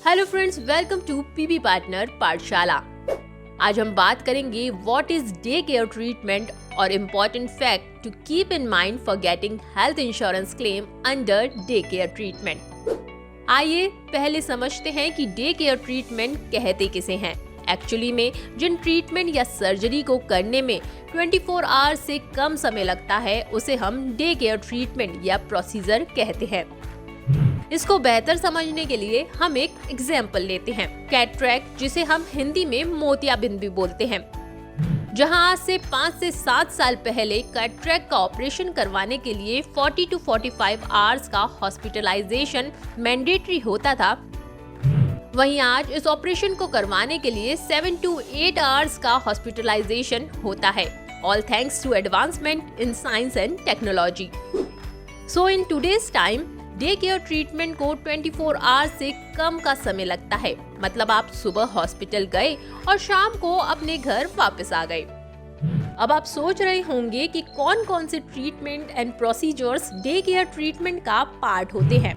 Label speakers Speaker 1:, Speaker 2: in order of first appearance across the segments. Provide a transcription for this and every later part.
Speaker 1: Hello friends, welcome to PB partner Pathshala. आज हम बात करेंगे what is day care treatment और important fact to keep in mind for getting health insurance claim under day care treatment. आइए पहले समझते हैं कि डे केयर ट्रीटमेंट कहते किसे हैं। एक्चुअली में जिन ट्रीटमेंट या सर्जरी को करने में 24 आवर्स से कम समय लगता है उसे हम डे केयर ट्रीटमेंट या प्रोसीजर कहते हैं। इसको बेहतर समझने के लिए हम एक एग्जाम्पल लेते हैं। कैटरैक्ट, जिसे हम हिंदी में मोतियाबिंद भी बोलते हैं, जहां आज से 5 से 7 साल पहले कैटरैक्ट का ऑपरेशन करवाने के लिए 40 to 45 आवर्स का हॉस्पिटलाइजेशन मैंडेटरी होता था, वहीं आज इस ऑपरेशन को करवाने के लिए 7 to 8 आवर्स का हॉस्पिटलाइजेशन होता है, all thanks to advancement in science and technology. So in today's time day care treatment को 24 आवर्स से कम का समय लगता है। मतलब आप सुबह हॉस्पिटल गए और शाम को अपने घर वापस आ गए। अब आप सोच रहे होंगे कि कौन कौन से treatment and procedures day care treatment का पार्ट होते हैं।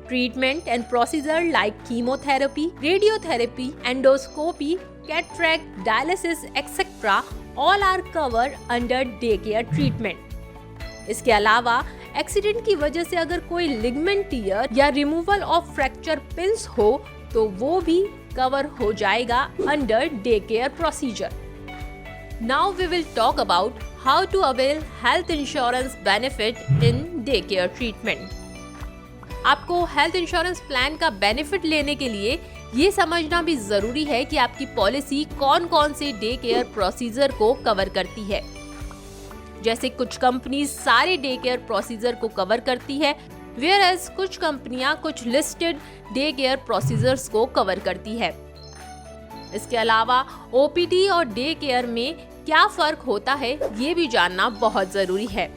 Speaker 1: Treatment and procedure like chemotherapy, radiotherapy, endoscopy, cataract, dialysis etcetera all are cover under day care treatment. इसके अलावा एक्सीडेंट की वजह से अगर कोई लिगमेंट टियर या रिमूवल ऑफ फ्रैक्चर पिंस हो तो वो भी कवर हो जाएगा under day care procedure. Now we will talk about how to avail health insurance benefit in day care treatment. आपको हेल्थ इंश्योरेंस प्लान का बेनिफिट लेने के लिए ये समझना भी जरूरी है कि आपकी पॉलिसी कौन कौन से डे केयर प्रोसीजर को कवर करती है। जैसे कुछ कंपनीज सारे डे केयर प्रोसीजर को कवर करती है, वेयर एज कुछ कंपनियां कुछ लिस्टेड डे केयर प्रोसीजर्स को कवर करती है। इसके अलावा ओपीडी और डे केयर में क्या फर्क होता है ये भी जानना बहुत जरूरी है।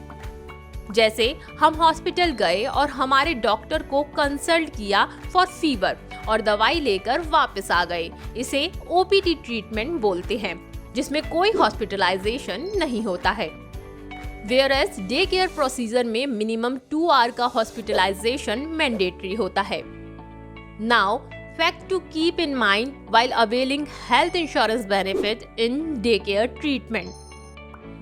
Speaker 1: जैसे हम हॉस्पिटल गए और हमारे डॉक्टर को कंसल्ट किया फॉर फीवर और दवाई लेकर वापस आ गए, इसे ओपीडी ट्रीटमेंट बोलते हैं, जिसमें कोई हॉस्पिटलाइजेशन नहीं होता है। Whereas डे केयर प्रोसीजर में मिनिमम 2 आवर का हॉस्पिटलाइजेशन मैंडेटरी होता है। Now fact to keep in mind while availing health insurance benefit in day care treatment.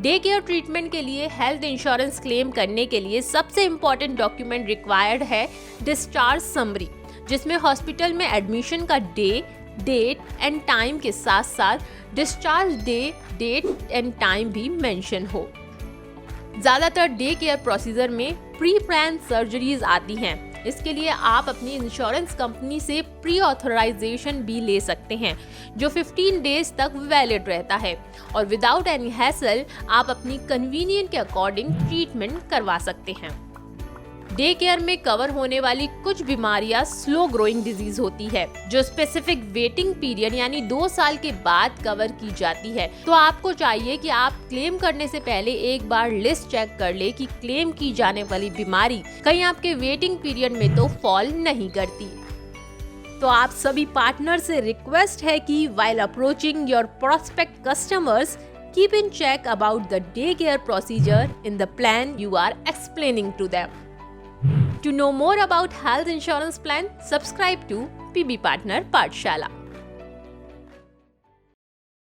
Speaker 1: Day care treatment के लिए हेल्थ इंश्योरेंस क्लेम करने के लिए सबसे इम्पोर्टेंट डॉक्यूमेंट रिक्वायर्ड है डिस्चार्ज समरी, जिसमें हॉस्पिटल में एडमिशन का डे, डेट एंड टाइम के साथ साथ discharge day, date and time भी मेंशन हो। ज्यादातर डे केयर प्रोसीजर में प्री प्लान सर्जरीज आती हैं। इसके लिए आप अपनी इंश्योरेंस कंपनी से प्री ऑथराइजेशन भी ले सकते हैं, जो 15 डेज तक वैलिड रहता है, और विदाउट एनी हैसल आप अपनी कन्वीनियंट के अकॉर्डिंग ट्रीटमेंट करवा सकते हैं। डे केयर में कवर होने वाली कुछ बीमारियां स्लो ग्रोइंग डिजीज होती है, जो स्पेसिफिक वेटिंग पीरियड यानी 2 साल के बाद कवर की जाती है। तो आपको चाहिए कि आप क्लेम करने से पहले एक बार लिस्ट चेक कर ले कि क्लेम की जाने वाली बीमारी कहीं आपके वेटिंग पीरियड में तो फॉल नहीं करती। तो आप सभी पार्टनर से रिक्वेस्ट है कि while approaching your prospect customers, keep in check about the day care procedure in the plan you are explaining to them. To know more about health insurance plan, subscribe to PB Partner Pathshala.